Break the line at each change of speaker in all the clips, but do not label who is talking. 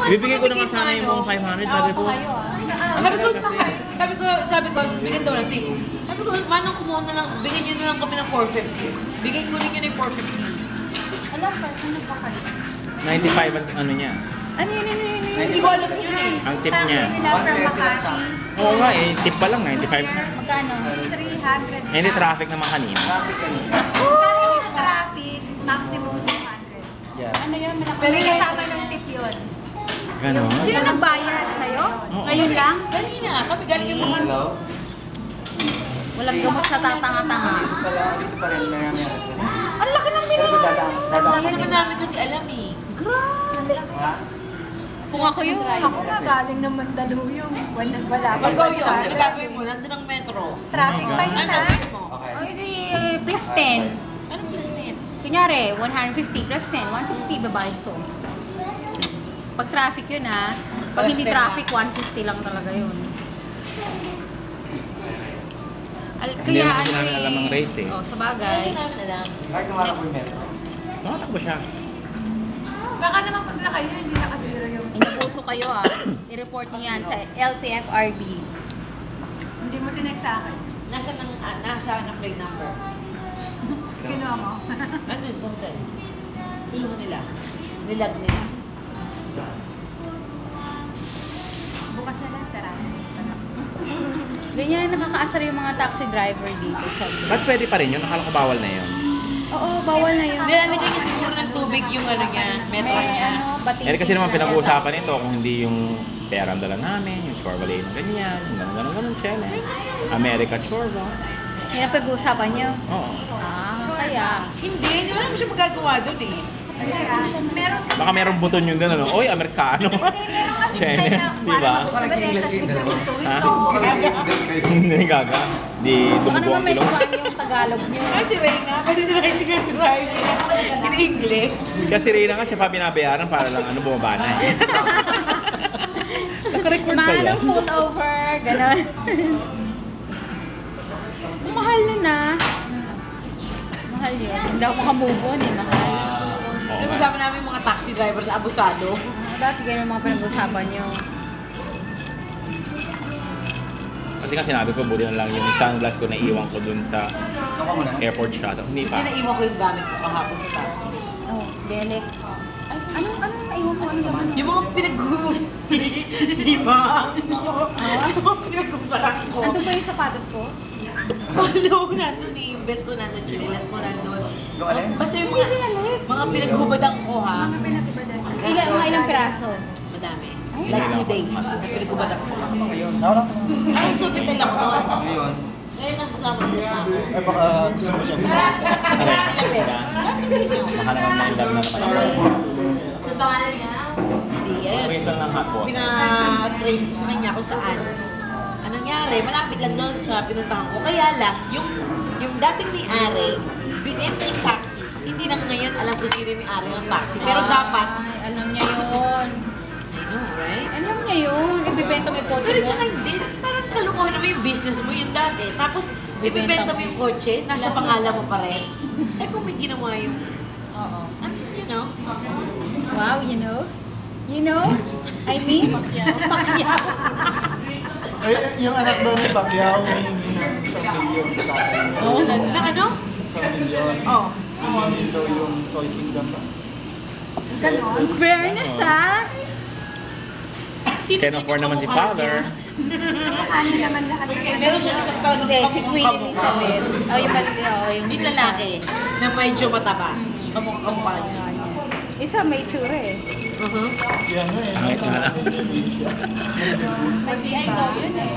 Ibibigay ko naman sana yung 500. Sabi ko,
sabi ko, bigyan daw ng tip. Sabi ko, manang kumuha na lang, bigyan nyo na lang kami ng 450. Bigay ko rin yun yung 450.
Alam pa, ano ba kayo?
95 ang ano niya.
Ano yun?
Hindi ko alam yun eh.
Ang tip niya.
Nila from Makati.
Oo nga eh, tip pa lang, 95 na.
Magkano? 300.
Hindi traffic naman kanina.
Kahit yung traffic, maximum 200.
Yeah.
Ano yun?
Pero
Pero
yung-
kasama ng tip yun.
Ganon.
Sino nagbayad? Kayo?
Oo.
Ngayon lang?
Kanina, kami galing yung mga...
Hello?
Walang gamot sa tatanga-tanga.
Dito pa rin, marami.
Ang laki ng
Pero
binili.
dadaan.
Hindi naman namin kasi alam eh.
Grabe.
Ha?
Kung ako yun. Ako nga galing ng Mandaluyong. Wala pa.
Ikaw yun, ano gagawin mo? Nandun ang metro.
Traffic pa yun
Ano
ha?
gagawin mo?
Okay.
Ay, di, plus 10.
Anong plus na yun?
Kunyari, 150 plus 10, 160 babayad ko. Pag traffic yun ha, pag
Plus
hindi
10
traffic, 150 lang talaga yun.
Hindi naman namin alam ang rate eh.
Oh, sa bagay.
Hindi namin alam.
Kahit yung harap ko yung metro.
Nakatakbo siya.
Baka naman pag na kayo, hindi nakasira yung...
Inabuso kayo ah. I-report niyo yan sa LTFRB.
Hindi mo tinext sa akin.
Nasa ng plate number.
Ginawa mo.
Ano sa hotel? Tulungan nila. Nilag nila.
Bukas na lang, sarap.
Ganyan nakakaasar yung mga taxi driver dito. Sabi.
Ba't pwede pa rin yun? Nakala ko bawal na yun.
Oo, bawal na yun.
Nilalagay niya siguro ng tubig yung ano niya, metro
May
niya.
ano, batik.
Eh kasi naman pinag-uusapan ito kung hindi yung pera ang dala namin, yung chorba lane ganyan, ganun, siya na. America chorba.
Yan ang pag-uusapan niyo.
Oo.
Kaya.
Hindi, wala naman siya magagawa doon eh.
Meron kasi...
Baka merong buton yung gano'n, oy, Amerikano.
Meron kasi
Chinese,
style na
di ba?
Baka nag-English kayo dalawa.
Ha?
Baka nag-English kayo.
Hindi gaga. Di
Baka
dumugo
naman
ang
may
ilong.
tuwan yung Tagalog niyo.
Ay, si Reyna, pwede na rin siya drive in English.
Kasi Reyna nga siya pa binabayaran para lang ano bumaba na eh. Naka-record pa yan.
Manong pull over, gano'n. Mahal na na. Mahal yun. Hindi ako makamove on eh, mahal.
Nag-usapan namin yung mga taxi driver na abusado.
Dati ganyan mga pinag-usapan niyo.
Kasi nga sinabi ko, buti na lang yung sunglass ko na iwan ko dun sa
Ako muna.
airport shuttle. Hindi
Kasi
pa.
naiwan ko yung gamit ko kahapon sa taxi.
Oh, Belek. Ay, anong naiwan mo? Ano naman?
Yung mga di ba? Yung mga pinagkumparan ko.
Nandun ba yung sapatos ko?
Ano, nandun eh. Yung belt ko nandun, chinilas ko nandun.
Yung alin?
Basta yung mga pinaghubadan ko ha.
Mga pinatibadan.
Ilang piraso?
Madami.
Ay,
Like 2 days. Na pinaghubadan ko.
Sakto ngayon. Nawala ko.
Ay, so kitil ako doon.
Ngayon.
Ngayon nasa Somerset na ako.
Eh baka gusto mo siya bumalik sa...
Baka naman may love na naman.
Ang pangalan niya? Hindi, ayun.
Wait lang ng hot water.
Pina-trace ko sa kanya kung saan. Anong nangyari? Malapit lang doon sa pinuntahan ko. Kaya lang, yung dating may-ari, binenta yung taxi. Hindi na ngayon alam kung sino yung may-ari ng taxi. Pero dapat,
Ay, alam niya yun.
I know, right?
Alam niya yun. Ibibenta mo yung kotse
Pero
mo.
tsaka hindi, parang kalukuhan naman yung business mo yung dati. Tapos, ibibenta mo yung kotse, nasa pangalan mo pa rin. Eh kung may ginawa yung,
Oo.
I mean, you know,
Wow, you know? You know? I mean? Pacquiao.
Ay, yung anak daw ni Pacquiao, humingi ng 1 million sa tatay niya.
Oo,
na ano?
1 million.
Oh.
Humingi daw yung Toy Kingdom.
Fairness ha?
Sino
Can afford naman si father.
Ano naman lahat ng
Meron siya isang talagang
Hindi, si Queen
kamukha mo.
Elizabeth. Oh, yung mali, oh, yung...
Yung lalaki na medyo mataba. Kamukha niya.
Isa may tsura eh.
Si ano eh,
Pangit nga lang.
May DI daw yun eh.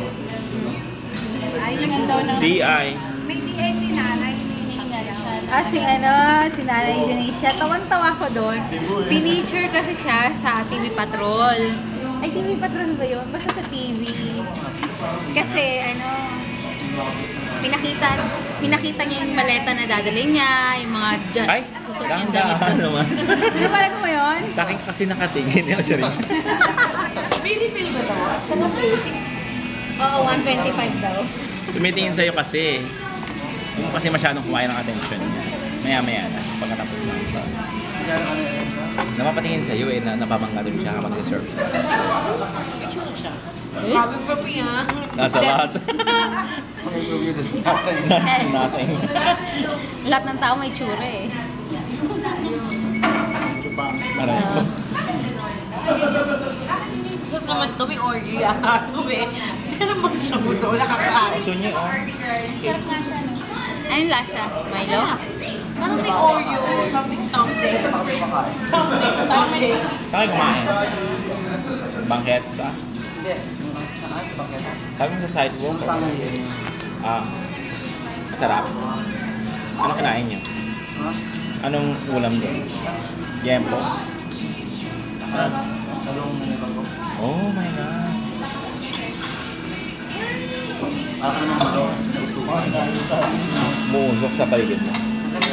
Ayun daw ng...
DI.
May DI si nanay.
Si Nanay Janicia. Tawan-tawa ko doon. Pinicture kasi siya sa TV Patrol. Ay, TV Patrol ba yun? Basta sa TV. Kasi, pinakita niya yung maleta na dadalhin niya, yung mga
Ay,
susunod niyang damit
dahan
doon.
naman.
Di ba alam mo yun?
Sa akin kasi nakatingin yung charing.
May refill ba ito? Saan na
Oo, 125 daw.
Tumitingin sa'yo kasi. Kasi masyadong kumain ng attention niya. Maya-maya na, pagkatapos na. Napapatingin sa'yo eh, na napapangga tuloy siya kapag nag-serve siya.
Picture siya. Coming from me, ha?
Nasa lahat. Nothing.
Lahat ng tao may tsura eh.
Aray ko.
Sarap naman to, may orgy ito eh. Pero mag-shabu to, nakakain.
Gusto niya, oh.
Sarap nga siya, no? Anong lasa? Milo?
Parang may Oreo, something. Something.
Saan kayo kumain? Banghets, ah?
Hindi. Bakit?
Sabi mo sa sidewalk? Ah, masarap. Ano kinain niyo?
Ha?
Anong ulam doon? Yempo?
Salong na nila ko.
Oh my God.
Ako naman malo. Gusto ko.
Muusok sa paligid mo.
Nasaan